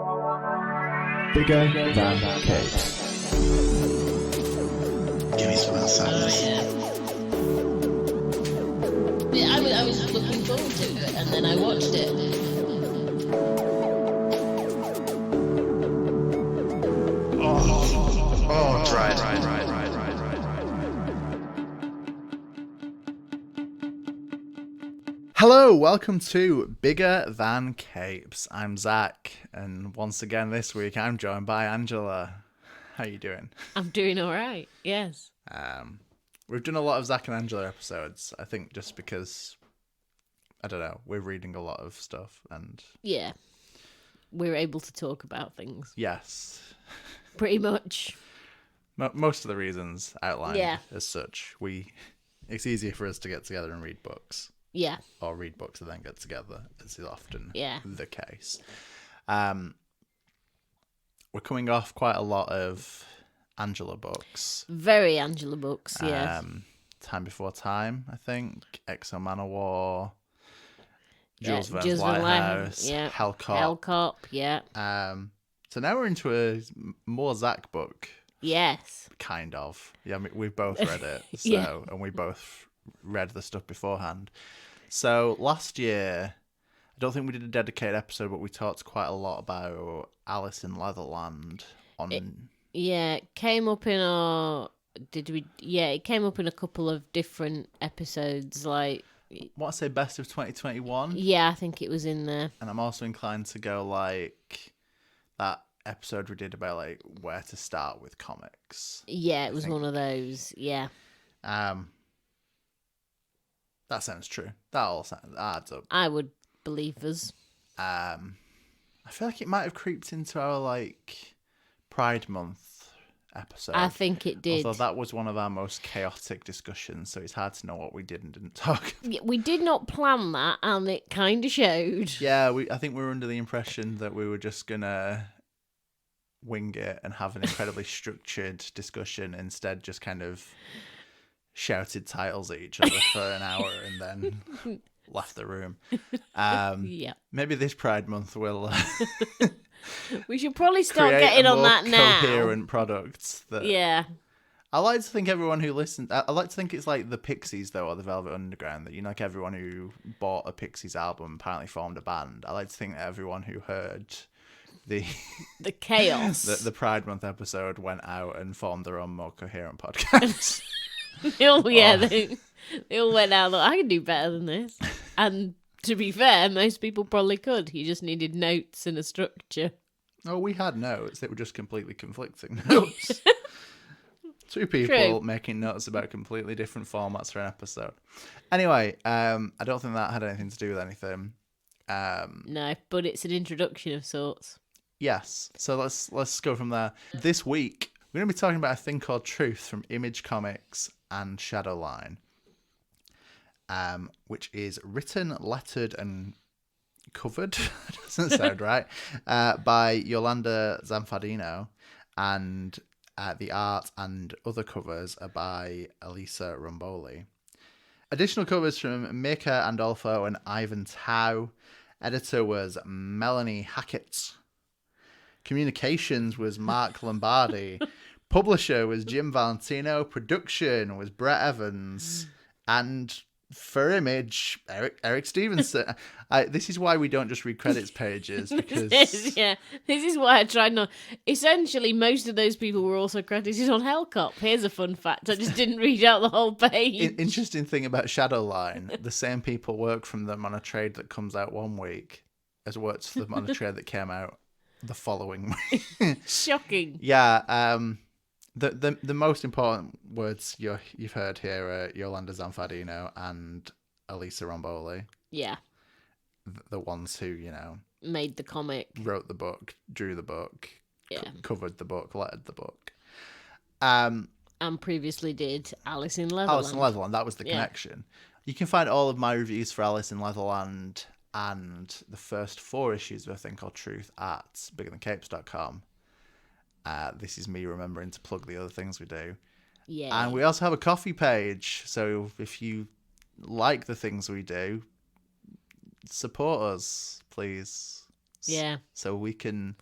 Bigger than capes. Give me some sadness. Yeah, I was looking forward to it, and then I watched it. Oh, dry. Hello, welcome to Bigger Than Capes. I'm Zach, and once again this week I'm joined by Angela. How you doing? I'm doing all right. Yes. We've done a lot of Zach and Angela episodes, I think just because, I don't know, we're reading a lot of stuff, and... Yeah. We're able to talk about things. Yes. Pretty much. Most of the reasons outlined Yeah. as such. It's easier for us to get together and read books. Yeah. Or read books and then get together, as is often the case. We're coming off quite a lot of Angela books. Very Angela books, yes. Time Before Time, I think. Exo Manowar. Yeah, Jules Verne's Lighthouse. yeah. Hellcop. Yeah. So now we're into a more Zach book. Yes. Kind of. Yeah, I mean, we've both read it. So, Yeah. And we both read the stuff beforehand. So last year, I don't think we did a dedicated episode, but we talked quite a lot about Alice in Leatherland on... It came up in our... it came up in a couple of different episodes, like... What I say, best of 2021? Yeah, I think it was in there. And I'm also inclined to go like that episode we did about like where to start with comics. Yeah, it was one of those. Yeah. That sounds true. That adds up. I would believe us. I feel like it might have creeped into our like Pride Month episode. I think it did. Although that was one of our most chaotic discussions, so it's hard to know what we did and didn't talk about. Yeah, we did not plan that, and it kind of showed. Yeah, I think we were under the impression that we were just gonna wing it and have an incredibly structured discussion, instead just kind of shouted titles at each other for an hour and then left the room. Yeah. Maybe this Pride Month will We should probably start create getting a on more that now. coherent product. Yeah. I like to think everyone who listens... I like to think it's like the Pixies, though, or the Velvet Underground, that, you know, like everyone who bought a Pixies album apparently formed a band. I like to think that everyone who heard the chaos. the Pride Month episode went out and formed their own more coherent podcast. They all went out, I can do better than this. And to be fair, most people probably could. You just needed notes and a structure. Oh, we had notes. They were just completely conflicting notes. Two people True. making notes about completely different formats for an episode. Anyway, I don't think that had anything to do with anything. No, but it's an introduction of sorts. Yes. So let's go from there. This week, we're going to be talking about a thing called Truth from Image Comics and Shadowline, which is written, lettered, and covered, doesn't sound right, by Iolanda Zanfardino, and the art and other covers are by Elisa Romboli. Additional covers from Mika Andolfo and Ivan Tau. Editor was Melanie Hackett. Communications was Mark Lombardi. Publisher was Jim Valentino. Production was Brett Evans. And for Image, Eric Stevenson. This is why we don't just read credits pages, because... This is why I tried not... Essentially, most of those people were also credited on Hellcop. Here's a fun fact. I just didn't read out the whole page. Interesting thing about Shadowline, the same people work from them on a trade that comes out one week as worked for them on a trade that came out the following week. Shocking. Yeah, the most important words you've heard here are Iolanda Zanfardino and Elisa Romboli. Yeah. The ones who, you know... Made the comic. Wrote the book, drew the book, Yeah. covered the book, lettered the book. And previously did Alice in Leatherland. Alice in Leatherland, that was the connection. You can find all of my reviews for Alice in Leatherland and the first 4 issues of a thing called Truth at biggerthancapes.com. This is me remembering to plug the other things we do. Yeah. And we also have a coffee page. So if you like the things we do, support us, please. Yeah. So we can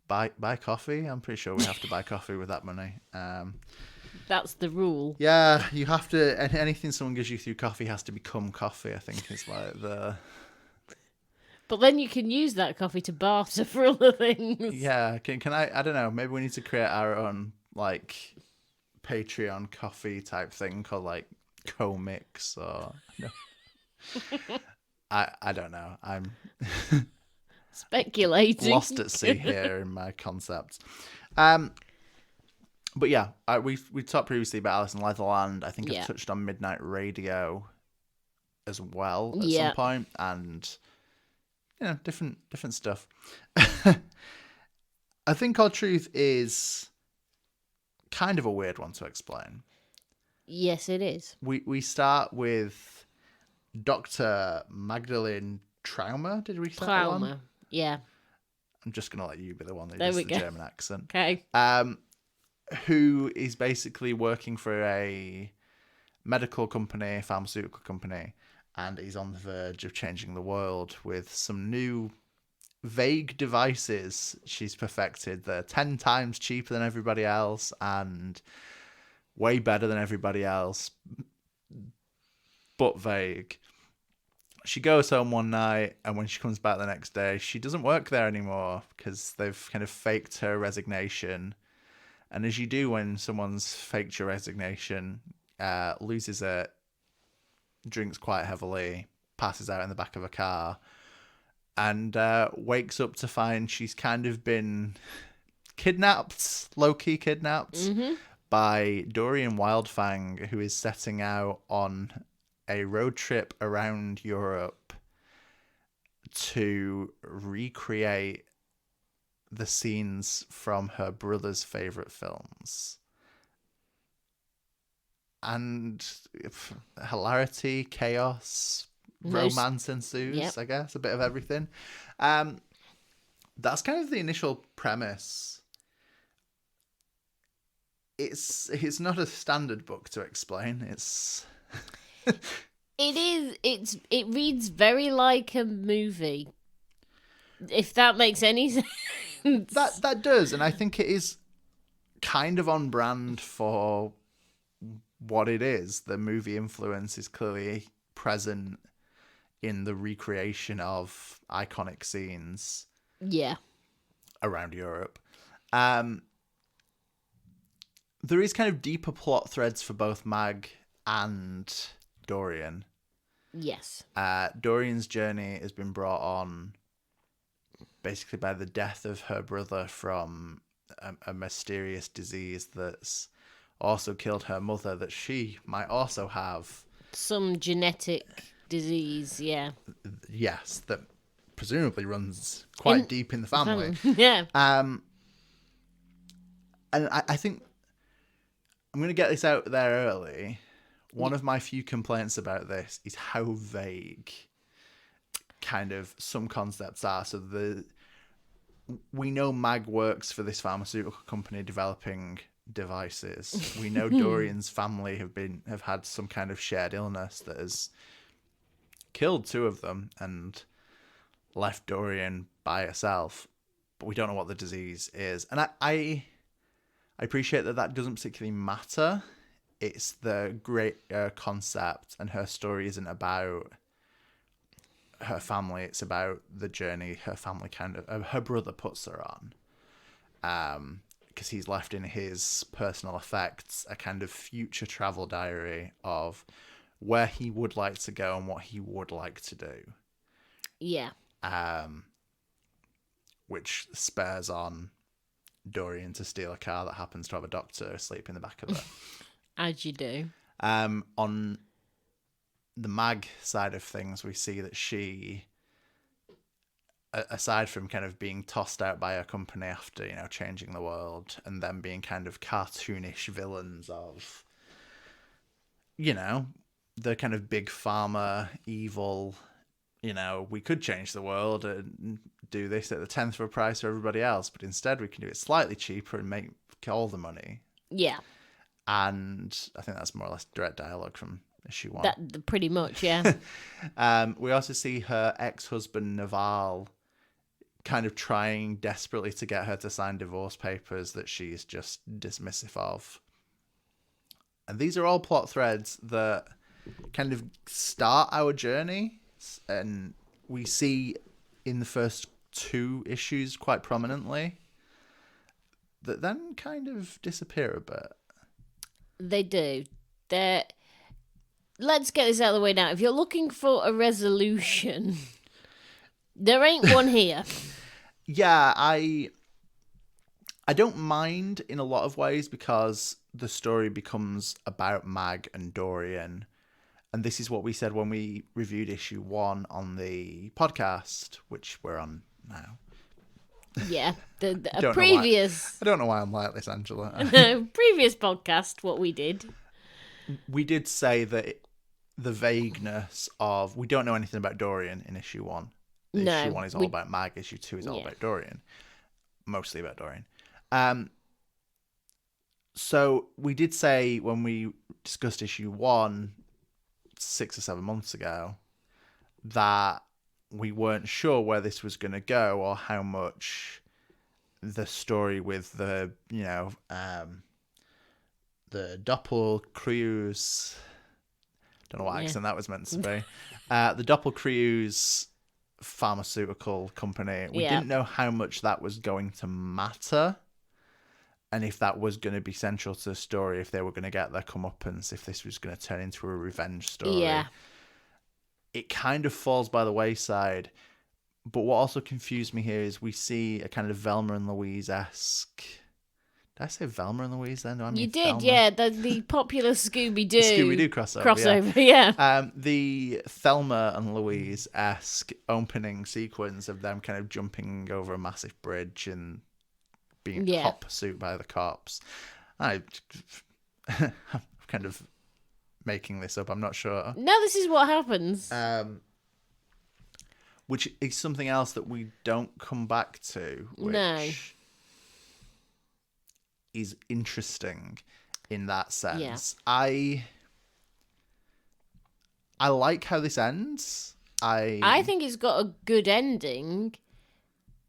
buy coffee. I'm pretty sure we have to buy coffee with that money. That's the rule. Yeah, you have to. Anything someone gives you through coffee has to become coffee. I think is like the. But then you can use that coffee to barter for other things. Yeah, can I don't know. Maybe we need to create our own like Patreon coffee type thing called like Co-Mix or no. I don't know. I'm Speculating. lost at sea here in my concepts. But yeah, we talked previously about Alice in Leatherland. I think Yeah. I've touched on Midnight Radio as well at Yeah. some point, and different stuff. I think Our Truth is kind of a weird one to explain. Yes, it is. We start with Dr. Magdalene Traumer. Did we start that one? Trauma. Yeah. I'm just gonna let you be the one that There does we the go. German accent. Okay. Who is basically working for a medical company, pharmaceutical company, and he's on the verge of changing the world with some new vague devices she's perfected. They're 10 times cheaper than everybody else and way better than everybody else, but vague. She goes home one night, and when she comes back the next day, she doesn't work there anymore because they've kind of faked her resignation. And as you do when someone's faked your resignation, loses it, drinks quite heavily, passes out in the back of a car, and wakes up to find she's kind of been kidnapped, low-key kidnapped, by Dorian Wildfang, who is setting out on a road trip around Europe to recreate the scenes from her brother's favourite films. And hilarity, chaos, romance ensues, Yep. I guess. A bit of everything. That's kind of the initial premise. It's not a standard book to explain. It's... It is. It reads very like a movie. If that makes any sense. That does, and I think it is kind of on brand for what it is. The movie influence is clearly present in the recreation of iconic scenes Yeah. around Europe. There is kind of deeper plot threads for both Mag and Dorian. Yes. Dorian's journey has been brought on basically by the death of her brother from a mysterious disease that's also killed her mother, that she might also have. Some genetic disease, yeah. Yes, that presumably runs quite deep in the family. Yeah. And I think I'm going to get this out there early. One of my few complaints about this is how vague kind of some concepts are. So we know Mag works for this pharmaceutical company developing devices. We know Dorian's family have had some kind of shared illness that has killed two of them and left Dorian by herself, but we don't know what the disease is. And I appreciate that doesn't particularly matter. It's the great concept, and her story isn't about her family. It's about the journey her family her brother puts her on. Because he's left in his personal effects a kind of future travel diary of where he would like to go and what he would like to do. Yeah. Which spurs on Dorian to steal a car that happens to have a doctor asleep in the back of it. As you do. On the Mag side of things, we see that she, aside from kind of being tossed out by her company after, changing the world, and then being kind of cartoonish villains of, the kind of big pharma, evil, we could change the world and do this at the 10th of a price for everybody else, but instead we can do it slightly cheaper and make all the money. Yeah. And I think that's more or less direct dialogue from issue 1. That pretty much, yeah. We also see her ex-husband Naval kind of trying desperately to get her to sign divorce papers that she's just dismissive of. And these are all plot threads that kind of start our journey, and we see in the first 2 issues quite prominently, that then kind of disappear a bit. They do. Let's get this out of the way now. If you're looking for a resolution, there ain't one here. Yeah, I don't mind in a lot of ways because the story becomes about Mag and Dorian. And this is what we said when we reviewed issue 1 on the podcast, which we're on now. Yeah, I don't know why I'm like this, Angela. Previous podcast, what we did. We did say that the vagueness of, we don't know anything about Dorian in issue 1. Issue 1 is all about Mag. Issue 2 is all about Dorian. Mostly about Dorian. So we did say when we discussed issue 1 6 or 7 months ago that we weren't sure where this was going to go or how much the story with the, the Doppelkreuz, don't know what accent that was meant to be, the Doppelkreuz pharmaceutical company. We didn't know how much that was going to matter and if that was going to be central to the story, if they were going to get their comeuppance, if this was going to turn into a revenge story. Yeah. It kind of falls by the wayside. But what also confused me here is we see a kind of Velma and Louise-esque... Did I say Velma and Louise then? Do I mean You did, Thelma? yeah. The popular Scooby-Doo. Scooby-Doo crossover. Yeah. The Thelma and Louise-esque opening sequence of them kind of jumping over a massive bridge and being hot pursuit by the cops. I'm kind of making this up. I'm not sure. No, this is what happens. Which is something else that we don't come back to. Which is interesting in that sense. Yeah. I like how this ends. I think it's got a good ending,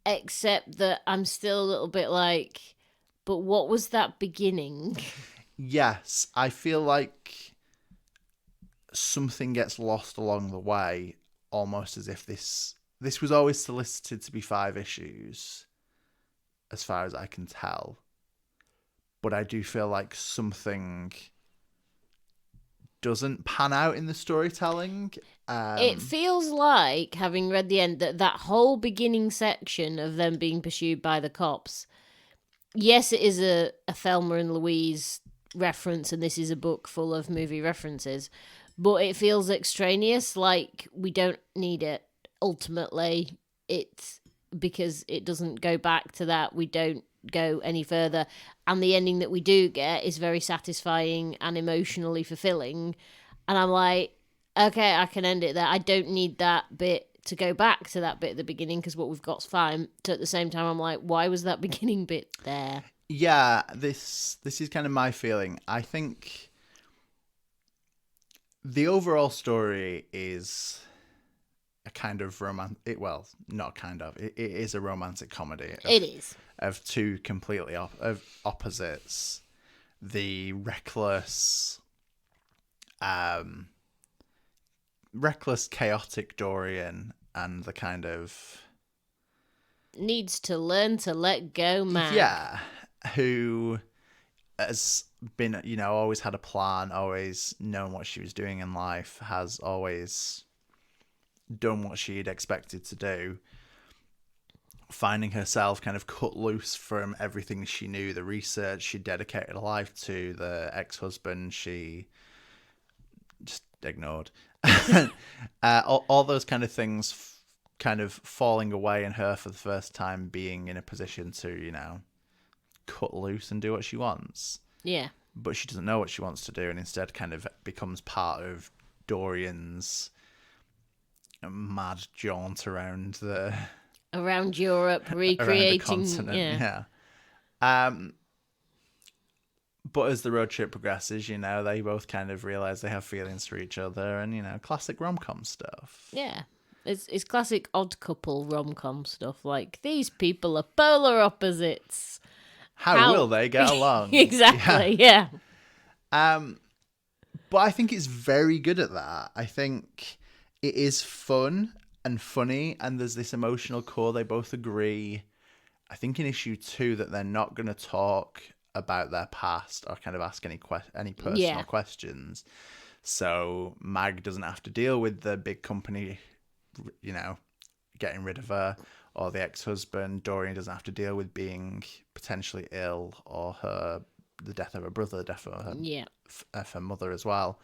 except that I'm still a little bit like, but what was that beginning? Yes, I feel like something gets lost along the way, almost as if this was always solicited to be 5 issues, as far as I can tell. But I do feel like something doesn't pan out in the storytelling. It feels like, having read the end, that whole beginning section of them being pursued by the cops, yes, it is a Thelma and Louise reference, and this is a book full of movie references, but it feels extraneous, like we don't need it. Ultimately, it's because it doesn't go back to that. We don't go any further, and the ending that we do get is very satisfying and emotionally fulfilling, and I'm like, okay, I can end it there. I don't need that bit to go back to that bit at the beginning because what we've got's fine. So at the same time, I'm like, why was that beginning bit there? Yeah, this is kind of my feeling. I think the overall story is a kind of romantic. Well, not kind of. It is a romantic comedy. It is. Of 2 completely opposites. The reckless, chaotic Dorian and the kind of... Needs to learn to let go, man. Yeah, who has been, always had a plan, always known what she was doing in life, has always done what she'd expected to do, finding herself kind of cut loose from everything she knew, the research she dedicated her life to, the ex-husband she just ignored. All those kind of things kind of falling away, and her for the first time being in a position to, cut loose and do what she wants. Yeah. But she doesn't know what she wants to do, and instead kind of becomes part of Dorian's mad jaunt around Europe, recreating around the continent. Yeah. But as the road trip progresses, they both kind of realize they have feelings for each other, and classic rom-com stuff. Yeah. It's classic odd couple rom-com stuff. Like, these people are polar opposites. How will they get along? Exactly, yeah. But I think it's very good at that. I think it is fun and funny, and there's this emotional core. They both agree, I think in issue 2, that they're not going to talk about their past or kind of ask any personal questions. So Mag doesn't have to deal with the big company, getting rid of her, or the ex-husband. Dorian doesn't have to deal with being potentially ill, or the death of her brother, the death of her mother as well.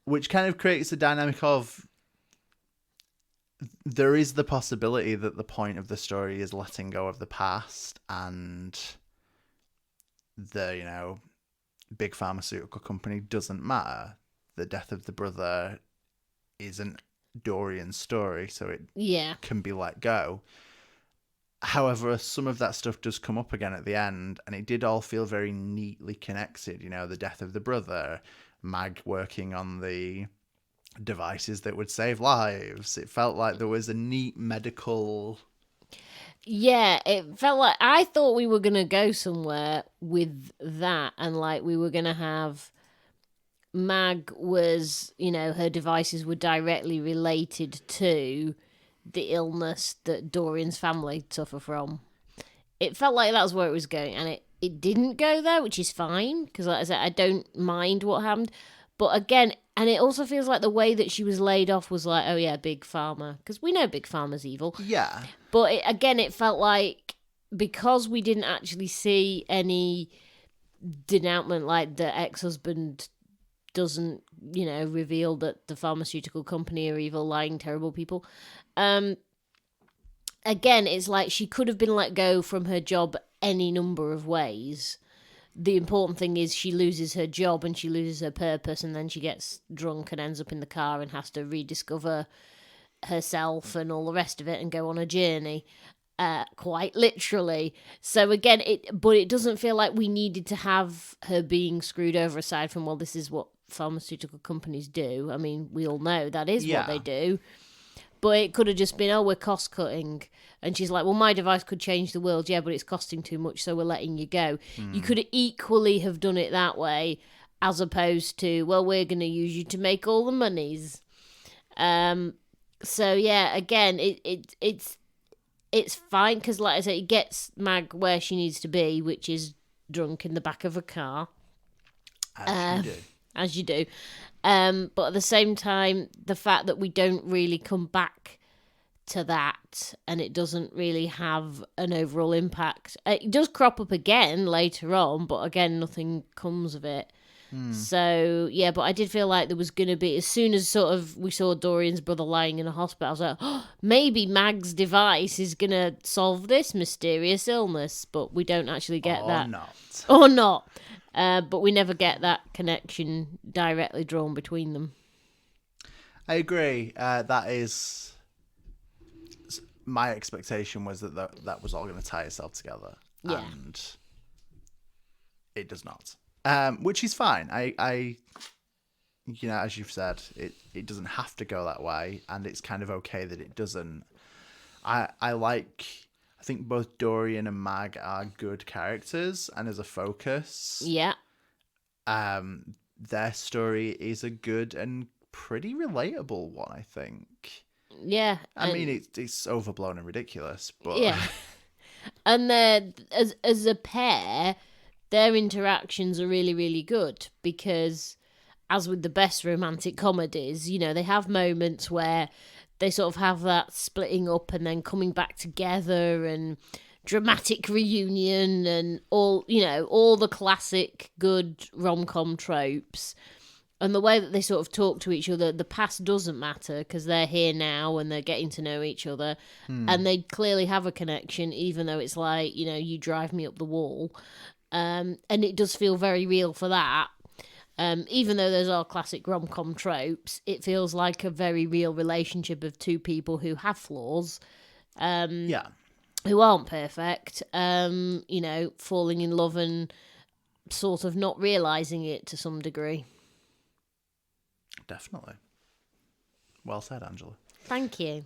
Which kind of creates a dynamic of, there is the possibility that the point of the story is letting go of the past, and the, big pharmaceutical company doesn't matter. The death of the brother isn't Dorian's story, so it can be let go. However, some of that stuff does come up again at the end, and it did all feel very neatly connected. The death of the brother, Mag working on the devices that would save lives. It felt like there was a neat medical... Yeah, it felt like, I thought we were going to go somewhere with that, and like we were going to have Mag was, her devices were directly related to the illness that Dorian's family suffer from. It felt like that's where it was going, and it didn't go there, which is fine, because like I said, I don't mind what happened. But again, and it also feels like the way that she was laid off was like, oh yeah, Big Pharma, because we know Big Pharma's evil. Yeah. But it felt like, because we didn't actually see any denouement, like the ex-husband doesn't, reveal that the pharmaceutical company are evil, lying, terrible people. Again, it's like she could have been let go from her job any number of ways. The important thing is she loses her job and she loses her purpose, and then she gets drunk and ends up in the car and has to rediscover herself and all the rest of it and go on a journey, quite literally. So again, it doesn't feel like we needed to have her being screwed over, aside from, well, this is what pharmaceutical companies do. I mean, we all know that is what they do. But it could have just been, we're cost cutting. And she's like, well, my device could change the world. Yeah, but it's costing too much, so we're letting you go. You could equally have done it that way, as opposed to, well, we're going to use you to make all the monies. So yeah, again, it's fine, because like I said, it gets Mag where she needs to be, which is drunk in the back of a car. As you do. But at the same time, the fact that we don't really come back to that, and it doesn't really have an overall impact. It does crop up again later on, but again, nothing comes of it. So, yeah, but I did feel like there was going to be, as soon as sort of we saw Dorian's brother lying in a hospital, I was like, maybe Mag's device is going to solve this mysterious illness, but we don't actually get that. Or not. But we never get that connection directly drawn between them. I agree. That is... My expectation was that was all going to tie itself together. Yeah. And it does not. Which is fine. I as you've said, it doesn't have to go that way, and it's kind of okay that it doesn't. I think both Dorian and Mag are good characters, and as a focus, their story is a good and pretty relatable one, I think. Yeah. I mean, it's overblown and ridiculous, but... Yeah. And they're, as a pair, their interactions are really, really good, because, as with the best romantic comedies, they have moments where they sort of have that splitting up and then coming back together and dramatic reunion and all the classic good rom-com tropes. And the way that they sort of talk to each other, the past doesn't matter, because they're here now and they're getting to know each other. And they clearly have a connection, even though it's like, you drive me up the wall. And it does feel very real for that. Even though those are classic rom-com tropes, it feels like a very real relationship of two people who have flaws. Who aren't perfect. Falling in love and sort of not realising it to some degree. Definitely. Well said, Angela. Thank you.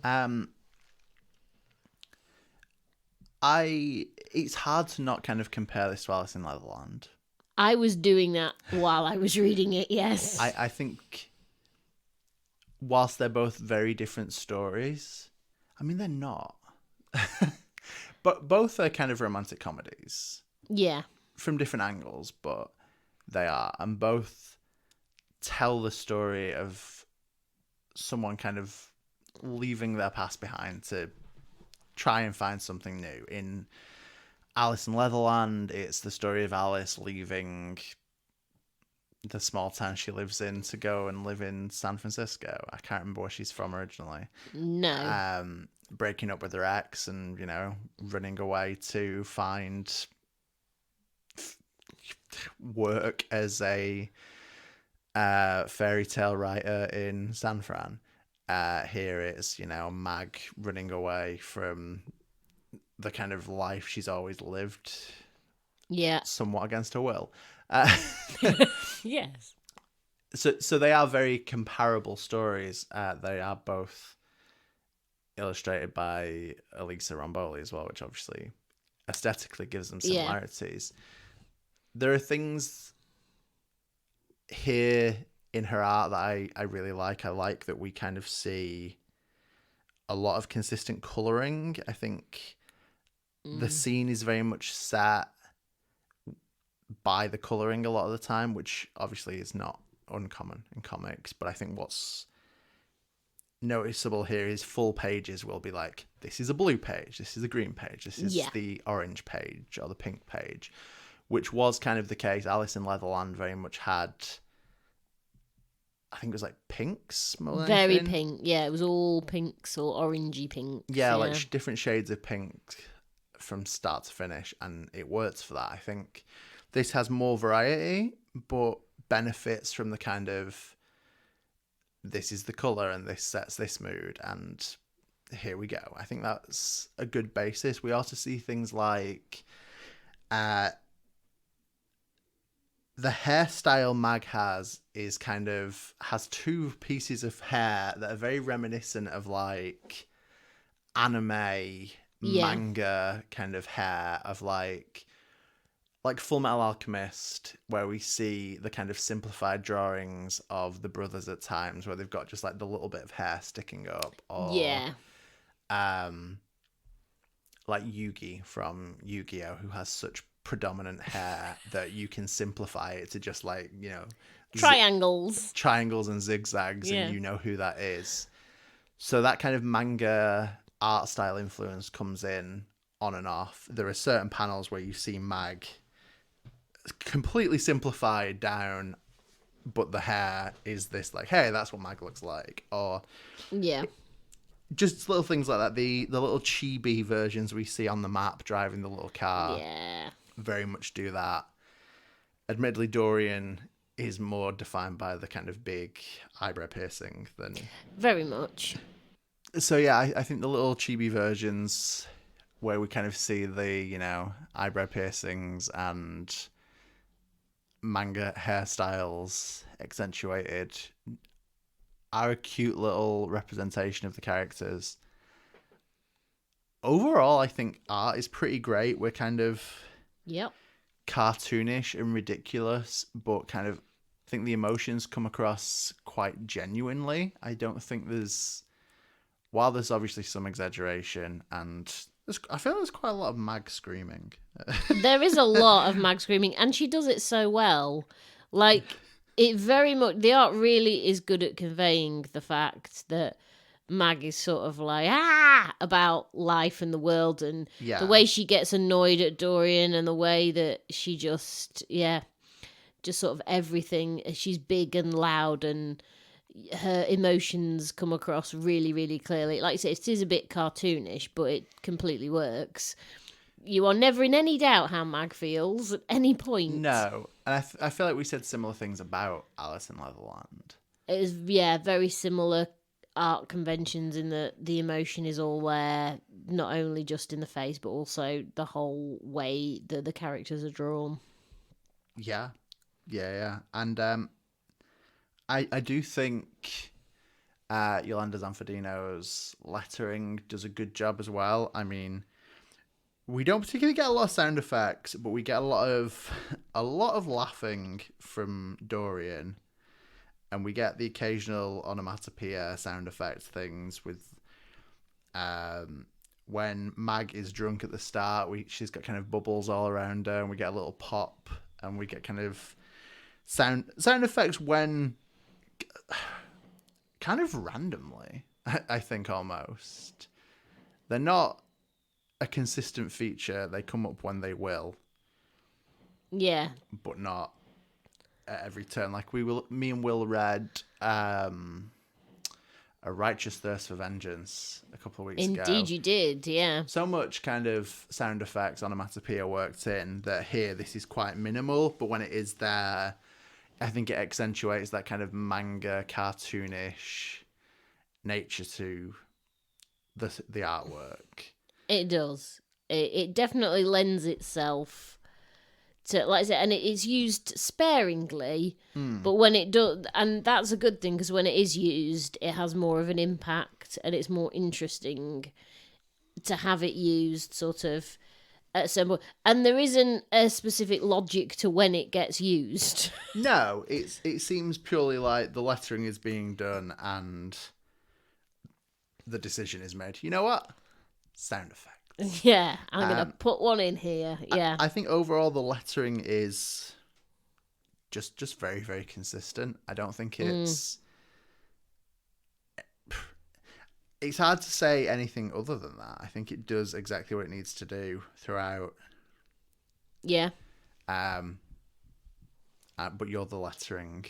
It's hard to not kind of compare this to Alice in Leatherland. I was doing that while I was reading it, yes. I think whilst they're both very different stories, I mean, they're not. But both are kind of romantic comedies Yeah. from different angles, but they are. And both tell the story of someone kind of leaving their past behind to try and find something new. In Alice in Leatherland, it's the story of Alice leaving the small town she lives in to go and live in San Francisco. I can't remember where she's from originally. No. Breaking up with her ex and, running away to find work as a fairy tale writer in San Fran. Here it's, Mag running away from the kind of life she's always lived. Yeah. Somewhat against her will. Yes. So they are very comparable stories. They are both illustrated by Elisa Romboli as well, which obviously aesthetically gives them similarities. Yeah. There are things here in her art that I really like. I like that we kind of see a lot of consistent colouring. I think the scene is very much set by the colouring a lot of the time, which obviously is not uncommon in comics. But I think what's noticeable here is full pages will be like, this is a blue page, this is a green page, this is the orange page or the pink page, which was kind of the case. Alice in Leatherland very much had, I think it was like pinks more than Very anything. pink. Yeah, it was all pinks or orangey pinks. Yeah, like different shades of pink from start to finish, and it works for that. I think this has more variety, but benefits from the kind of, this is the colour and this sets this mood and here we go. I think that's a good basis. We also see things like the hairstyle Mag has two pieces of hair that are very reminiscent of like anime manga kind of hair of like Full Metal Alchemist, where we see the kind of simplified drawings of the brothers at times where they've got just like the little bit of hair sticking up, or like Yugi from Yu-Gi-Oh, who has such predominant hair that you can simplify it to just like, triangles and zigzags, and you know who that is. So that kind of manga art style influence comes in on and off. There are certain panels where you see Mag completely simplified down, but the hair is this like, hey, that's what Mag looks like. Or just little things like that. The little chibi versions we see on the map driving the little car very much do that. Admittedly, Dorian is more defined by the kind of big eyebrow piercing than very much. So yeah, I think the little chibi versions where we kind of see the eyebrow piercings and manga hairstyles accentuated are a cute little representation of the characters. Overall, I think art is pretty great. We're kind of cartoonish and ridiculous, but kind of I think the emotions come across quite genuinely. I don't think while there's obviously some exaggeration, and I feel there's quite a lot of Mag screaming. There is a lot of Mag screaming, and she does it so well. Like, it very much, the art really is good at conveying the fact that Mag is sort of like, about life and the world, and the way she gets annoyed at Dorian, and the way that she just sort of everything. She's big and loud, and her emotions come across really, really clearly. Like I say, it is a bit cartoonish, but it completely works. You are never in any doubt how Mag feels at any point. No, and I feel like we said similar things about Alice in Leatherland. It is, very similar art conventions in that the emotion is all there, not only just in the face, but also the whole way that the characters are drawn. Yeah. And I do think Yolanda Zanfardino's lettering does a good job as well. I mean, we don't particularly get a lot of sound effects, but we get a lot of laughing from Dorian, and we get the occasional onomatopoeia sound effect things with when Mag is drunk at the start. She's got kind of bubbles all around her, and we get a little pop, and we get kind of sound effects when kind of randomly. I think almost they're not a consistent feature. They come up when they will. Yeah. But not at every turn. Like me and Will read A Righteous Thirst for Vengeance a couple of weeks ago. Indeed you did, yeah. So much kind of sound effects, onomatopoeia worked in that here this is quite minimal, but when it is there, I think it accentuates that kind of manga, cartoonish nature to the artwork. It does. It definitely lends itself to, like I said, and it's used sparingly, but when it does, and that's a good thing, because when it is used, it has more of an impact, and it's more interesting to have it used sort of at some, and there isn't a specific logic to when it gets used. No, it seems purely like the lettering is being done and the decision is made. You know what? Sound effect. Yeah, I'm going to put one in here. Yeah. I think overall the lettering is just very, very consistent. I don't think it's hard to say anything other than that. I think it does exactly what it needs to do throughout. Yeah. But you're the lettering.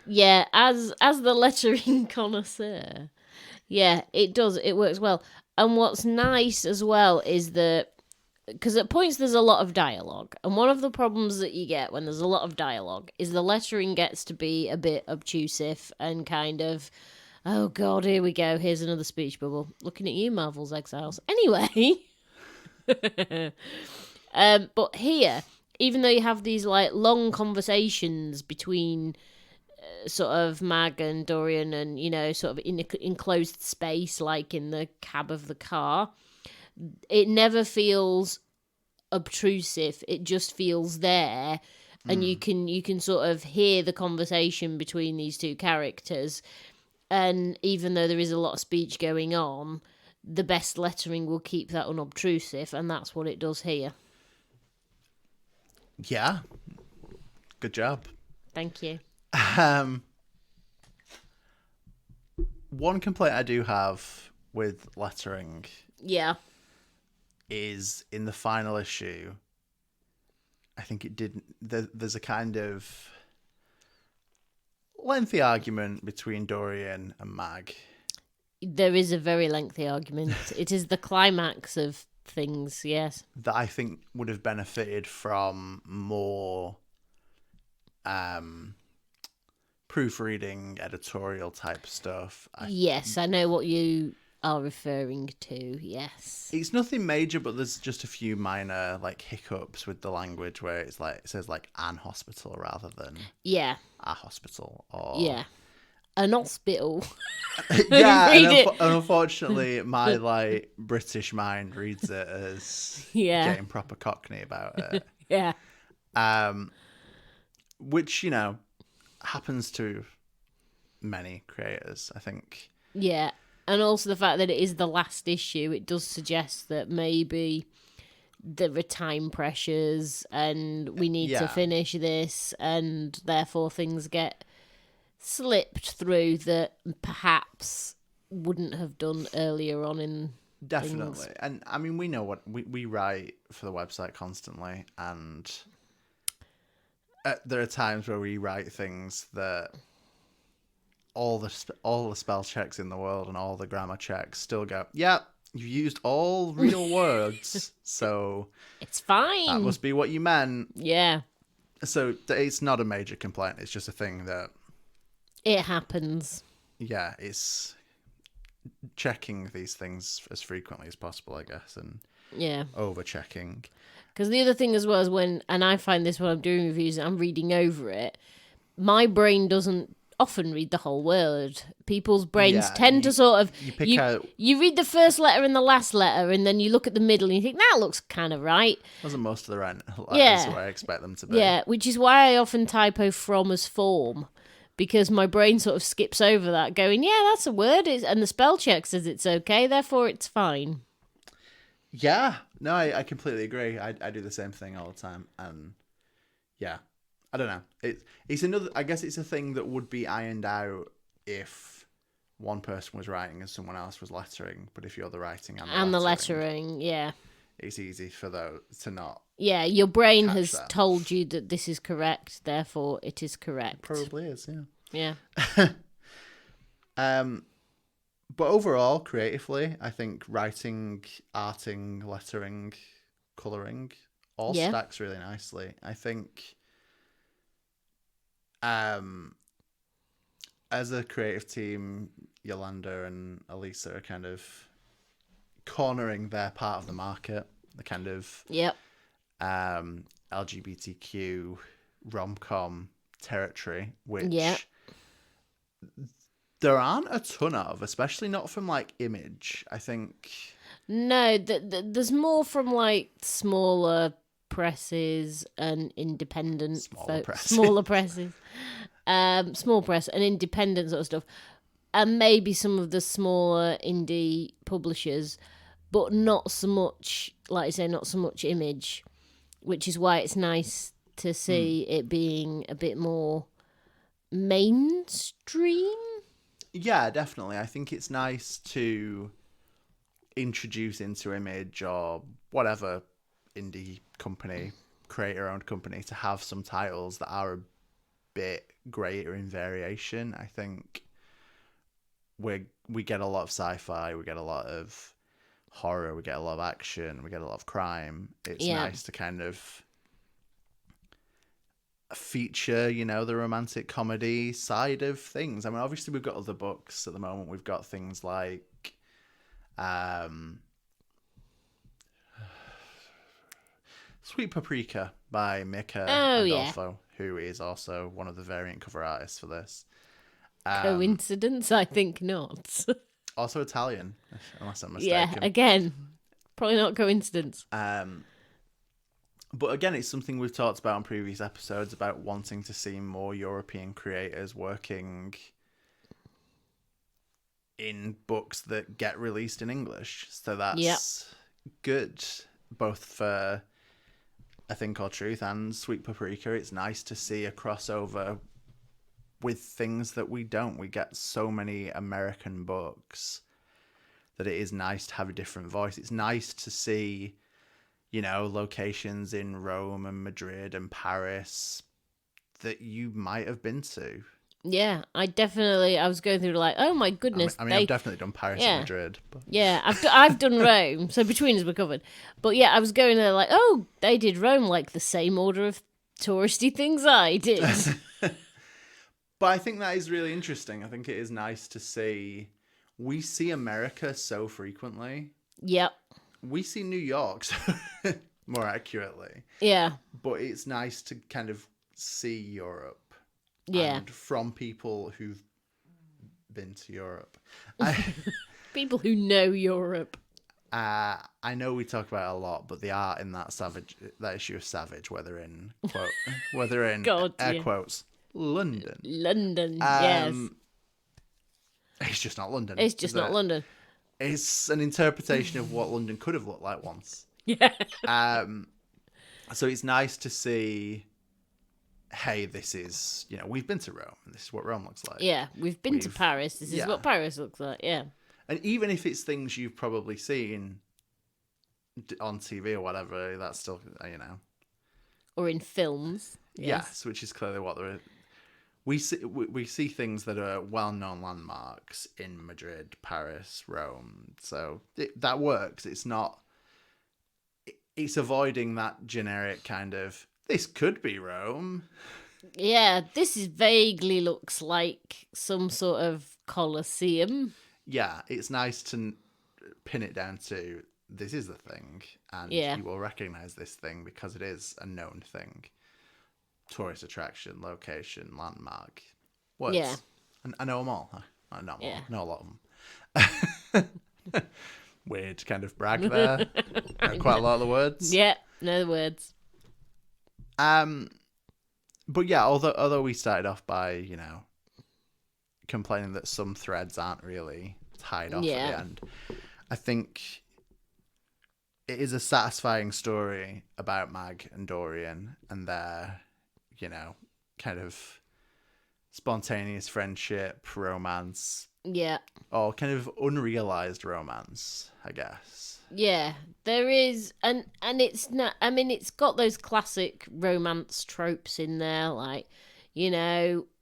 Yeah, as the lettering connoisseur. Yeah, it does. It works well. And what's nice as well is that, because at points there's a lot of dialogue, and one of the problems that you get when there's a lot of dialogue is the lettering gets to be a bit obtrusive and kind of, oh god, here we go, here's another speech bubble. Looking at you, Marvel's Exiles. Anyway. But here, even though you have these like long conversations between sort of Mag and Dorian, and sort of in an enclosed space like in the cab of the car, it never feels obtrusive. It just feels there, and you can sort of hear the conversation between these two characters. And even though there is a lot of speech going on, the best lettering will keep that unobtrusive, and that's what it does here. Yeah, good job. Thank you. One complaint I do have with lettering, is in the final issue. I think it didn't. There's a kind of lengthy argument between Dorian and Mag. There is a very lengthy argument. It is the climax of things. Yes, that I think would have benefited from more proofreading, editorial type stuff. Yes, I know what you are referring to. Yes, it's nothing major, but there's just a few minor like hiccups with the language where it's like it says like an hospital rather than a hospital or an hospital. And unfortunately my like British mind reads it as getting proper Cockney about it. Which happens to many creators, I think. Yeah, and also the fact that it is the last issue, it does suggest that maybe there are time pressures and we need to finish this, and therefore things get slipped through that perhaps wouldn't have done earlier on in definitely things. And I mean, we know what we write for the website constantly, and there are times where we write things that all the spell checks in the world and all the grammar checks still go, you used all real words, so it's fine. That must be what you meant. Yeah. So it's not a major complaint. It's just a thing that it happens. Yeah, it's checking these things as frequently as possible, I guess, and over checking. Because the other thing as well is and I find this when I'm doing reviews and I'm reading over it, my brain doesn't often read the whole word. People's brains Yeah, tend to sort of you pick out. you read the first letter and the last letter, and then you look at the middle and you think that looks kind of right. Wasn't most of the right letters Yeah. where I expect them to be. Yeah, which is why I often typo from as form, because my brain sort of skips over that, going, yeah, that's a word, and the spell check says it's okay, therefore it's fine. Yeah, no, I completely agree. I do the same thing all the time, and yeah, I don't know. It's another. I guess it's a thing that would be ironed out if one person was writing and someone else was lettering. But if you're the writing and the lettering, yeah, it's easy for those to not. Yeah, your brain Catch has that. told you that this is correct, therefore it is correct. Probably is, yeah. Yeah. But overall, creatively, I think writing, arting, lettering, colouring all stacks really nicely. I think as a creative team, Iolanda and Elisa are kind of cornering their part of the market, the kind of Yep. LGBTQ rom-com territory, which there aren't a ton of, especially not from like Image. I think No, there's more from like smaller presses and independent Smaller presses. Small press and independent sort of stuff, and maybe some of the smaller indie publishers, but not so much, like I say, not so much Image, which is why it's nice to see it being a bit more mainstream. Yeah, definitely. I think it's nice to introduce into Image or whatever indie company, creator-owned company, to have some titles that are a bit greater in variation. I think we get a lot of sci-fi, we get a lot of horror, we get a lot of action, we get a lot of crime. It's nice to kind of feature, the romantic comedy side of things. I mean, obviously we've got other books at the moment. We've got things like Sweet Paprika by Mika Andolfo, who is also one of the variant cover artists for this. Coincidence? I think not. Also Italian, unless I'm mistaken. Yeah, again, probably not coincidence. But again, it's something we've talked about in previous episodes about wanting to see more European creators working in books that get released in English. So that's good, both for A Thing Called Truth and Sweet Paprika. It's nice to see a crossover with things that we don't. We get so many American books that it is nice to have a different voice. It's nice to see, locations in Rome and Madrid and Paris that you might have been to. Yeah, I was going through like, oh my goodness. I've definitely done Paris and Madrid. But... Yeah, I've done Rome, so between us we're covered. But yeah, I was going there like, oh, they did Rome like the same order of touristy things I did. But I think that is really interesting. I think it is nice to see. We see America so frequently. Yep. We see New York more accurately. Yeah. But it's nice to kind of see Europe. Yeah. And from people who've been to Europe. People who know Europe. I know we talk about it a lot, but the art in that issue of Savage, whether in air quotes, London. Yes. It's just not London. It's just not London. It's an interpretation of what London could have looked like once. Yeah. So it's nice to see, hey, this is, we've been to Rome, and this is what Rome looks like. Yeah, we've been to Paris. This is what Paris looks like, yeah. And even if it's things you've probably seen on TV or whatever, that's still, Or in films. Yes, which is clearly what they're... We see things that are well-known landmarks in Madrid, Paris, Rome. So that works. It's not... It's avoiding that generic kind of, this could be Rome. Yeah, this vaguely looks like some sort of Colosseum. Yeah, it's nice to pin it down to, this is the thing. And you will recognise this thing because it is a known thing. Tourist attraction, location, landmark, words. Yeah. I know them all. I know them all. Yeah. I know a lot of them. Weird kind of brag there. Quite a lot of the words. Yeah, no words. But yeah, although we started off by, complaining that some threads aren't really tied off at the end, I think it is a satisfying story about Mag and Dorian and their, kind of spontaneous friendship, romance, Yeah. or kind of unrealized romance, I guess. Yeah, there is, and it's not. I mean, it's got those classic romance tropes in there, like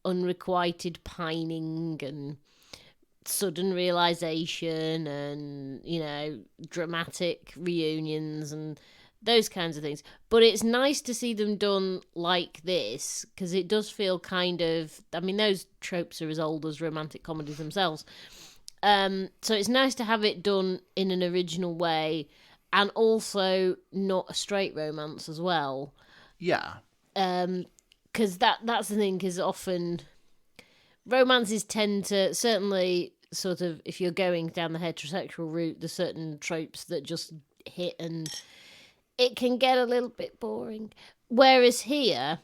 unrequited pining and sudden realization, and dramatic reunions and those kinds of things. But it's nice to see them done like this because it does feel kind of. I mean, those tropes are as old as romantic comedies themselves. So it's nice to have it done in an original way and also not a straight romance as well. Yeah. Because that's the thing, because often romances tend to, certainly sort of, if you're going down the heterosexual route, there's certain tropes that just hit and it can get a little bit boring. Whereas here,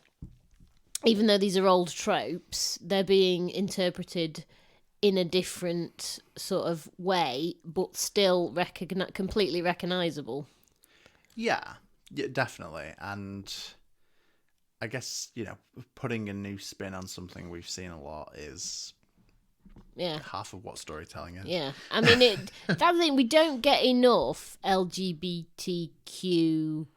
even though these are old tropes, they're being interpreted in a different sort of way, but still completely recognisable. Yeah, definitely. And I guess, putting a new spin on something we've seen a lot is half of what storytelling is. Yeah. I mean, that's the thing, we don't get enough LGBTQA+.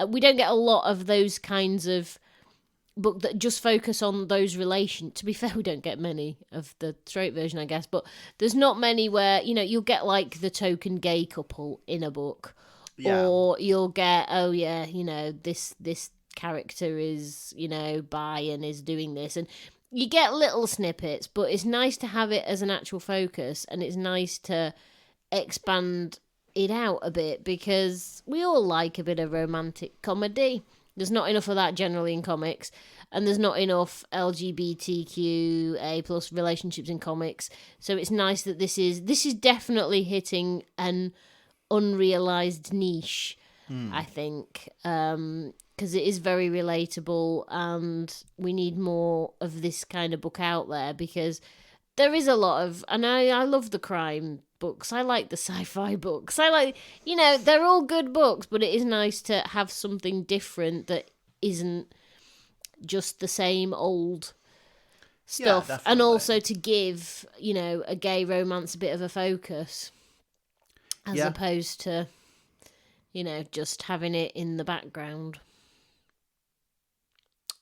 We don't get a lot of those kinds of book that just focus on those relations. To be fair, we don't get many of the straight version, I guess, but there's not many where you'll get like the token gay couple in a book, or you'll get this character is bi and is doing this, and you get little snippets. But it's nice to have it as an actual focus, and it's nice to expand it out a bit because we all like a bit of romantic comedy. There's not enough of that generally in comics, and there's not enough LGBTQA+ relationships in comics. So it's nice that this is definitely hitting an unrealized niche, I think, because it is very relatable, and we need more of this kind of book out there because there is a lot of, and I love the crime books. I like the sci-fi books. I like, they're all good books, but it is nice to have something different that isn't just the same old stuff. Yeah, and also to give, a gay romance a bit of a focus as opposed to, just having it in the background.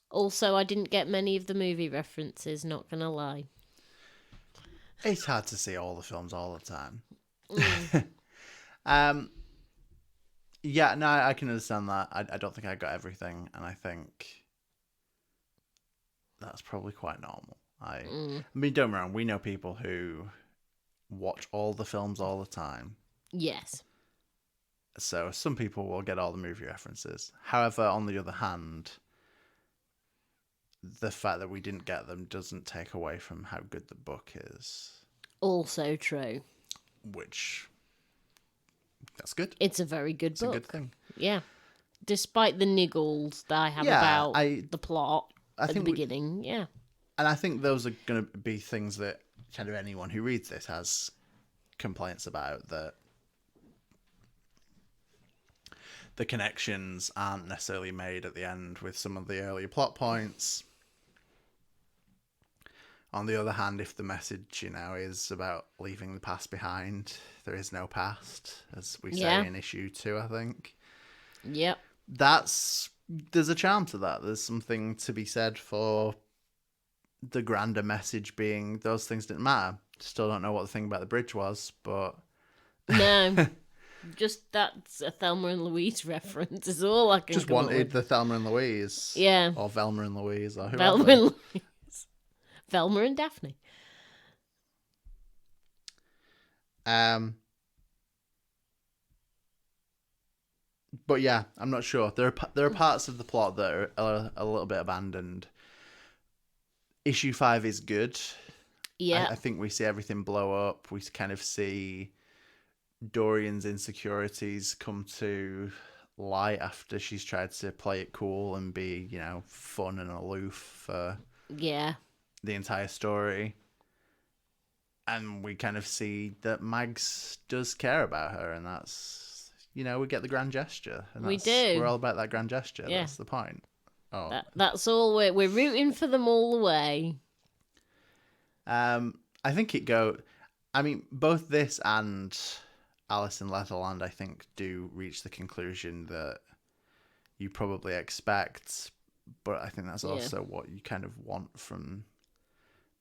Also, I didn't get many of the movie references, not gonna lie. It's hard to see all the films all the time. Yeah, no, I can understand that. I don't think I got everything, and I think that's probably quite normal. I mean, don't get me wrong, we know people who watch all the films all the time. Yes. So some people will get all the movie references. However, on the other hand, the fact that we didn't get them doesn't take away from how good the book is. Also true. Which, that's good. It's a very good book. It's a good thing. Yeah. Despite the niggles that I have about the plot at the beginning, yeah. And I think those are going to be things that kind of anyone who reads this has complaints about, that the connections aren't necessarily made at the end with some of the earlier plot points. On the other hand, if the message, is about leaving the past behind, there is no past, as we say in issue 2, I think. Yep. There's a charm to that. There's something to be said for the grander message being those things didn't matter. Still don't know what the thing about the bridge was, but... No. Just that's a Thelma and Louise reference is all I can just come wanted up with. the Thelma and Louise. Yeah. Or Velma and Louise, or whoever. Velma and Louise. Velma and Daphne. But yeah, I'm not sure. There are parts of the plot that are a little bit abandoned, issue 5 is good. Yeah. I think we see everything blow up. We kind of see Dorian's insecurities come to light after she's tried to play it cool and be, fun and aloof for Yeah. the entire story. And we kind of see that Mags does care about her, and that's, we get the grand gesture. And We do. We're all about that grand gesture. Yeah. That's the point. Oh. That's all we're rooting for them all the way. I think both this and Alice in Leatherland, I think, do reach the conclusion that you probably expect, but I think that's also what you kind of want from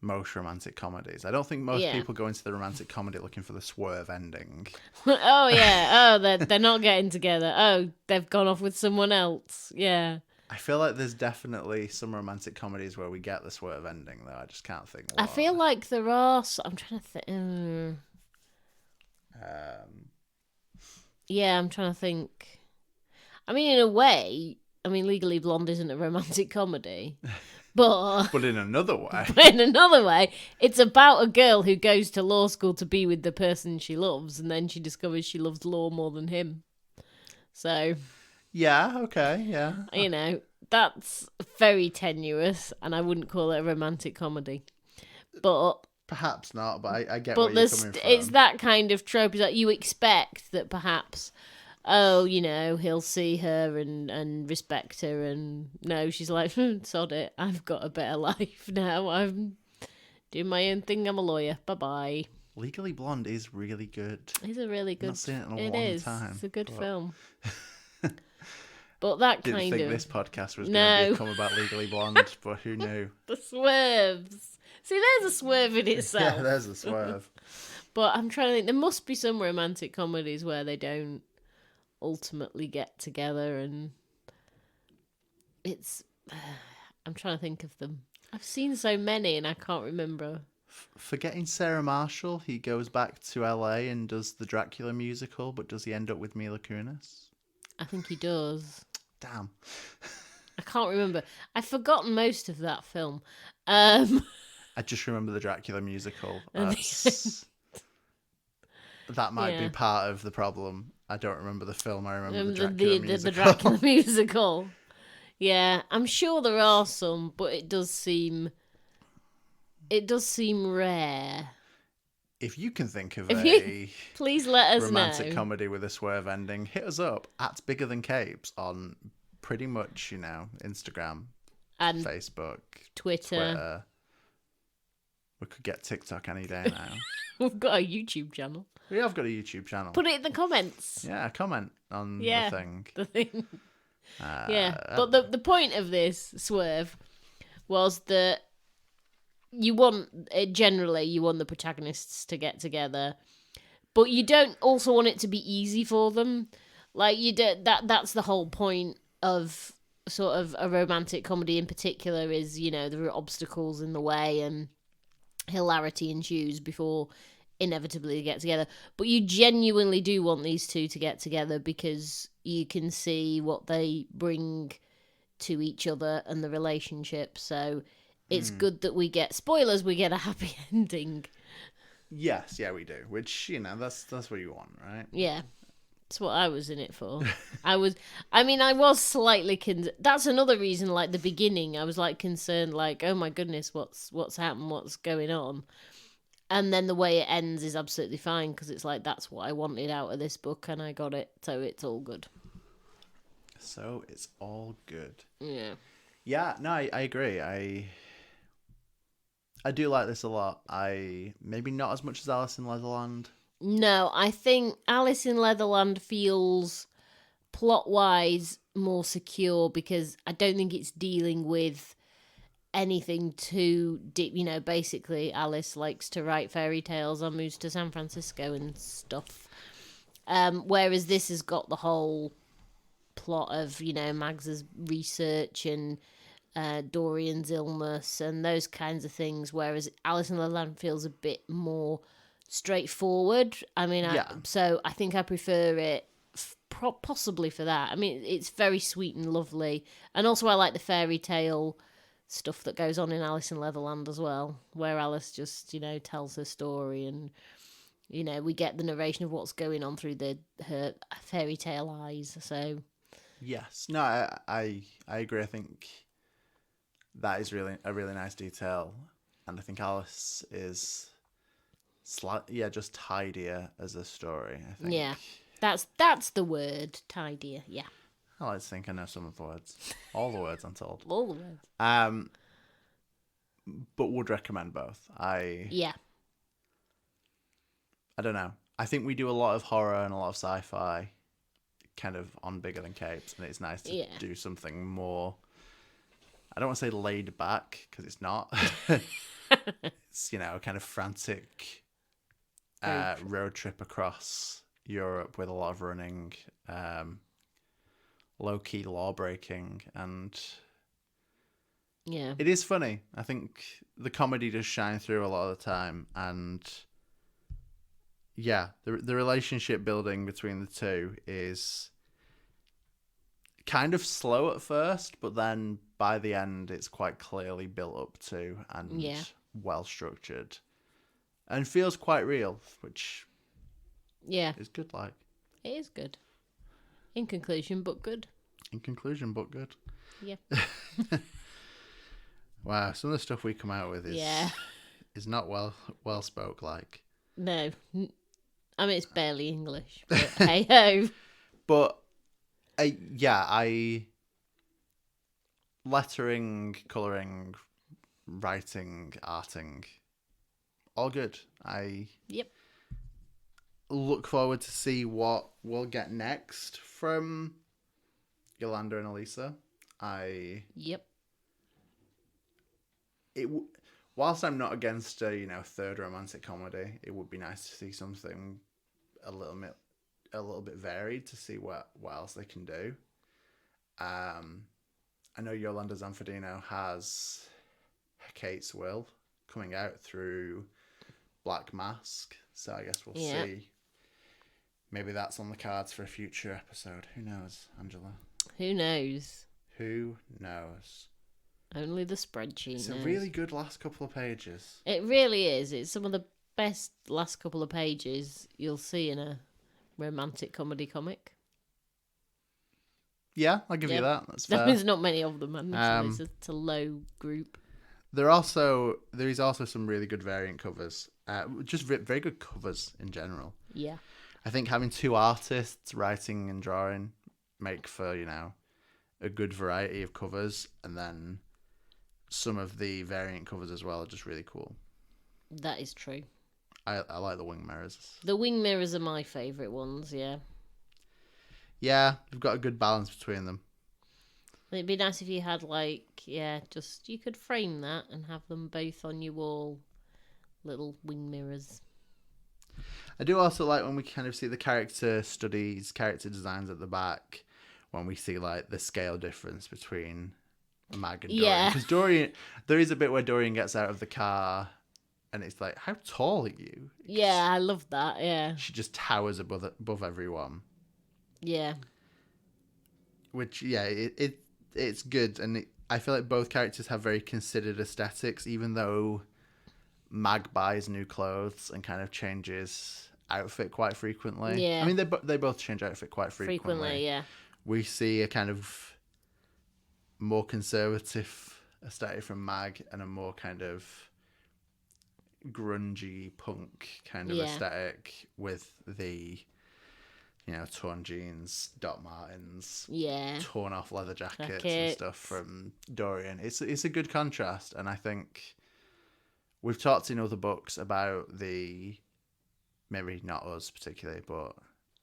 most romantic comedies. I don't think most people go into the romantic comedy looking for the swerve ending. Oh, yeah. Oh, they're not getting together. Oh, they've gone off with someone else. Yeah. I feel like there's definitely some romantic comedies where we get the swerve ending, though. I just can't think what. I feel like there are... I'm trying to think... Yeah, I'm trying to think. I mean, in a way, Legally Blonde isn't a romantic comedy. But in another way. It's about a girl who goes to law school to be with the person she loves, and then she discovers she loves law more than him. So... Yeah, okay, yeah. That's very tenuous, and I wouldn't call it a romantic comedy. But... Perhaps not, but I get where you're coming from. It's that kind of trope that you expect that perhaps, he'll see her and respect her, and no, she's like, sod it, I've got a better life now. I'm doing my own thing. I'm a lawyer. Bye-bye. Legally Blonde is really good. It's a really good... I've not seen it in a long time. It's a good film. But that Didn't kind think of... this podcast was going to become about Legally Blonde, but who knew? The swerves. See, there's a swerve in itself. Yeah, there's a swerve. But I'm trying to think, there must be some romantic comedies where they don't ultimately get together, and it's... I'm trying to think of them. I've seen so many and I can't remember. Forgetting Sarah Marshall, he goes back to LA and does the Dracula musical, but does he end up with Mila Kunis? I think he does. Damn. I can't remember. I've forgotten most of that film. I just remember the Dracula musical. That might be part of the problem. I don't remember the film. I remember the Dracula musical. The Dracula musical. Yeah, I'm sure there are some, but it does seem rare. If you can think of please let us romantic know. comedy with a swerve ending, hit us up at Bigger Than Capes on pretty much, Instagram, and Facebook, Twitter. We could get TikTok any day now. We've got a YouTube channel. We have got a YouTube channel. Put it in the comments. Yeah, comment on the thing. The thing. But the point of this swerve was that you want the protagonists to get together, but you don't also want it to be easy for them. Like that's the whole point of sort of a romantic comedy in particular is, there are obstacles in the way and hilarity ensues before inevitably they get together. But you genuinely do want these two to get together because you can see what they bring to each other and the relationship. So it's good that we get a happy ending. Yes, yeah, we do. Which, that's what you want, right? Yeah. That's what I was in it for. I was slightly that's another reason, like the beginning, I was like concerned, like, oh my goodness, what's happened, what's going on? And then the way it ends is absolutely fine because it's like, that's what I wanted out of this book and I got it, so it's all good. So it's all good. Yeah. Yeah, no, I agree. I do like this a lot. Maybe not as much as Alice in Leatherland. No, I think Alice in Leatherland feels plot-wise more secure because I don't think it's dealing with anything too deep. Basically Alice likes to write fairy tales and moves to San Francisco and stuff. Whereas this has got the whole plot of, Mags's research and Dorian's illness and those kinds of things, whereas Alice in Wonderland feels a bit more straightforward. So I think I prefer it possibly for that. It's very sweet and lovely, and also I like the fairy tale stuff that goes on in Alice in Leatherland as well, where Alice just, tells her story and, we get the narration of what's going on through her fairy tale eyes. So, Yes. No, I agree. I think that is really a really nice detail. And I think Alice is just tidier as a story, I think. yeah, that's the word, tidier. Yeah. I like to think I know some of the words. All the words, I'm told. All the words. But would recommend both. Yeah. I don't know. I think we do a lot of horror and a lot of sci-fi kind of on Bigger Than Capes, and it's nice to do something more, I don't want to say laid back, because it's not. It's, kind of frantic road trip across Europe with a lot of running, low-key law breaking, and yeah, it is funny. I think the comedy does shine through a lot of the time, and yeah, the relationship building between the two is kind of slow at first, but then by the end it's quite clearly built up to and well structured and feels quite real, which is good. Like, it is good. In conclusion, but good. Yeah. Wow, some of the stuff we come out with is not well spoke like. No. I mean, it's barely English, but hey ho. But lettering, colouring, writing, arting, all good. I look forward to see what we'll get next from Iolanda and Elisa. Whilst I'm not against a third romantic comedy, it would be nice to see something a little bit varied, to see what else they can do. I know Iolanda Zanfardino has Kate's Will coming out through Black Mask, so I guess we'll see. Maybe that's on the cards for a future episode. Who knows, Angela? Who knows? Only the spreadsheet It's knows. a really good last couple of pages. It really is. It's some of the best last couple of pages you'll see in a romantic comedy comic. Yeah, I'll give you that. That's fair. There's not many of them, and it's a low group. There is also some really good variant covers. Just very good covers in general. Yeah. I think having two artists writing and drawing make for, a good variety of covers, and then some of the variant covers as well are just really cool. That is true. I like the wing mirrors. The wing mirrors are my favourite ones, yeah. Yeah, they've got a good balance between them. It'd be nice if you had, you could frame that and have them both on your wall. Little wing mirrors. I do also like when we kind of see the character studies, character designs at the back, when we see, the scale difference between Mag and Dorian. Yeah. Because there is a bit where Dorian gets out of the car, and it's like, how tall are you? Yeah, I love that, yeah. She just towers above everyone. Yeah. Which, it's good, and I feel like both characters have very considered aesthetics, even though Mag buys new clothes and kind of changes outfit quite frequently. Yeah. I mean, they both change outfit quite frequently. Yeah. We see a kind of more conservative aesthetic from Mag and a more kind of grungy punk kind of aesthetic with the torn jeans, Doc Martens, torn off leather jackets and stuff from Dorian. It's a good contrast, and I think we've talked in other books about maybe not us particularly, but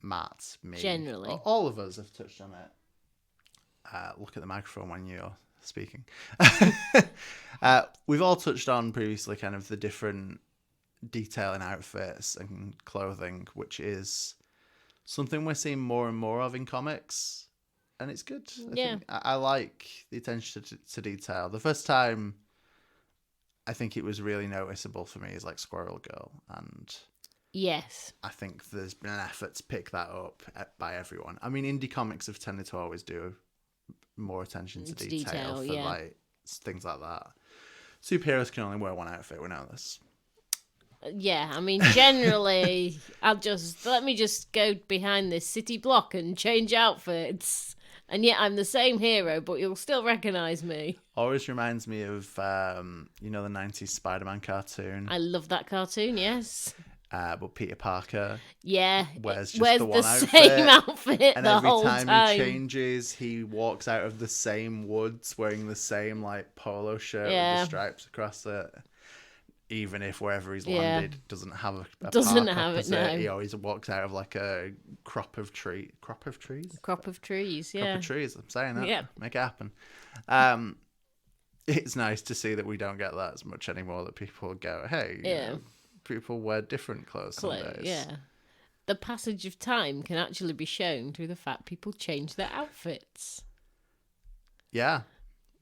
Matt, me, generally, all of us have touched on it. Look at the microphone when you're speaking. We've all touched on previously kind of the different detail in outfits and clothing, which is something we're seeing more and more of in comics, and it's good. I like the attention to detail. The first time I think it was really noticeable for me is Squirrel Girl, and yes, I think there's been an effort to pick that up by everyone. I mean, indie comics have tended to always do more attention to detail for things like that. Superheroes can only wear one outfit. We know this. Yeah, I mean, generally, let me just go behind this city block and change outfits. And yet I'm the same hero, but you'll still recognise me. Always reminds me of, the 90s Spider-Man cartoon. I love that cartoon, yes. But Peter Parker wears just the one same outfit and the every whole time time. he changes, he walks out of the same woods wearing the same, like, polo shirt with the stripes across it. Even if wherever he's landed doesn't have a doesn't park have opposite, it, no. he always walks out of like a crop of trees. Crop of trees, yeah. Crop of trees. I'm saying that. Yeah. Make it happen. It's nice to see that we don't get that as much anymore. That people go, hey, people wear different clothes some days. Yeah. The passage of time can actually be shown through the fact people change their outfits. Yeah,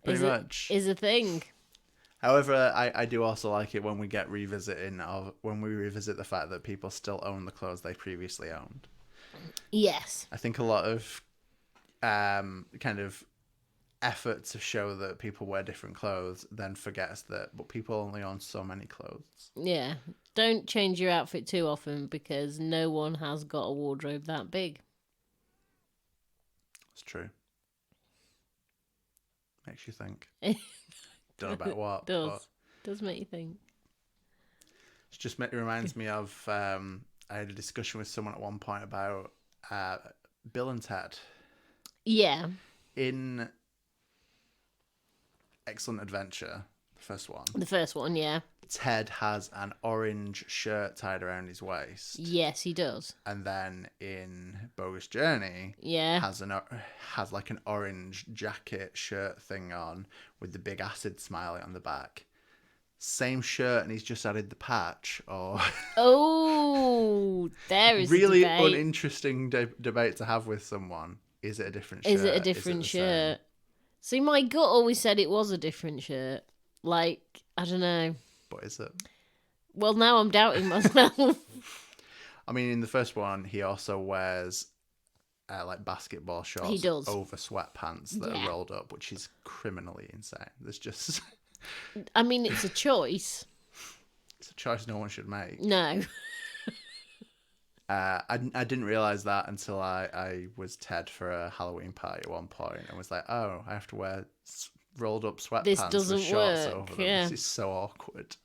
pretty much. Is a thing. However, I do also like it when we revisit the fact that people still own the clothes they previously owned. Yes. I think a lot of kind of effort to show that people wear different clothes then forgets that but people only own so many clothes. Yeah. Don't change your outfit too often because no one has got a wardrobe that big. It's true. Makes you think. Don't know about what. Does make you think. It reminds me of I had a discussion with someone at one point about Bill and Ted. Yeah. In Excellent Adventure, the first one, yeah. Ted has an orange shirt tied around his waist. Yes, he does. And then in Bogus Journey, has like an orange jacket shirt thing on with the big acid smiley on the back. Same shirt, and he's just added the patch. Or there is really a debate. uninteresting debate to have with someone. Is it a different shirt? Is it a different shirt? See, my gut always said it was a different shirt. Like, I don't know. But is it? Well, now I'm doubting myself. I mean, in the first one, he also wears like basketball shorts over sweatpants that are rolled up, which is criminally insane. There's just... I mean, it's a choice. It's a choice no one should make. No. I didn't realise that until I was Ted for a Halloween party at one point and was like, oh, I have to wear rolled up sweatpants with shorts over them. Yeah. This is so awkward.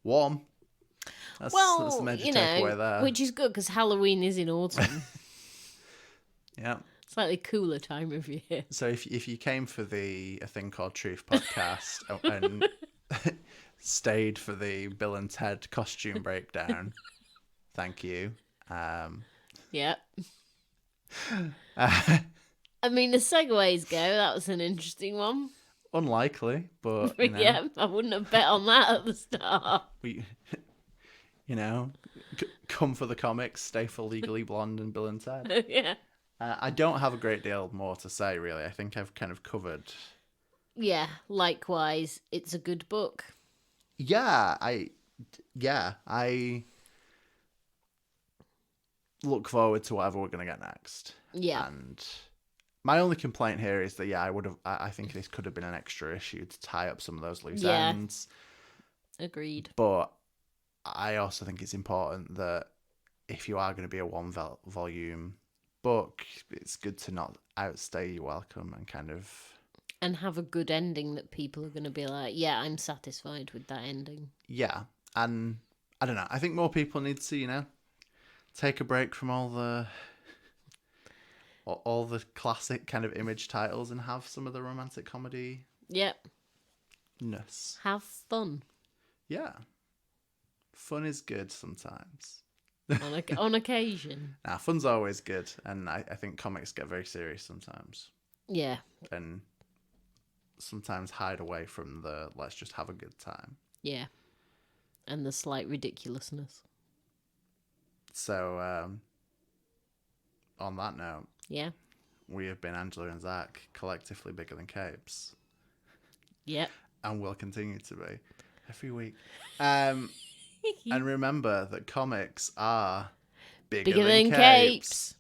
Warm. That's the major takeaway there. Which is good because Halloween is in autumn. Yeah. Slightly cooler time of year. So if you came for A Thing Called Truth podcast and stayed for the Bill and Ted costume breakdown, thank you. Yeah. I mean, the segues go. That was an interesting one. Unlikely, but yeah, I wouldn't have bet on that at the start. Come for the comics, stay for Legally Blonde and Bill and Ted. Yeah. I don't have a great deal more to say, really. I think I've kind of covered. Yeah, likewise, it's a good book. Yeah, I look forward to whatever we're going to get next. Yeah. And my only complaint here is that, I think this could have been an extra issue to tie up some of those loose ends. Agreed. But I also think it's important that if you are going to be a one-volume book, it's good to not outstay your welcome and kind of... And have a good ending that people are going to be like, yeah, I'm satisfied with that ending. Yeah. And I don't know. I think more people need to, take a break from all the classic kind of image titles and have some of the romantic comedy. Yep. Ness. Have fun. Yeah. Fun is good sometimes. On occasion. Nah, fun's always good. And I think comics get very serious sometimes. Yeah. And sometimes hide away from the let's just have a good time. Yeah. And the slight ridiculousness. So, on that note, yeah, we have been Angela and Zach, collectively bigger than capes. Yep. And will continue to be every week. And remember that comics are bigger than capes.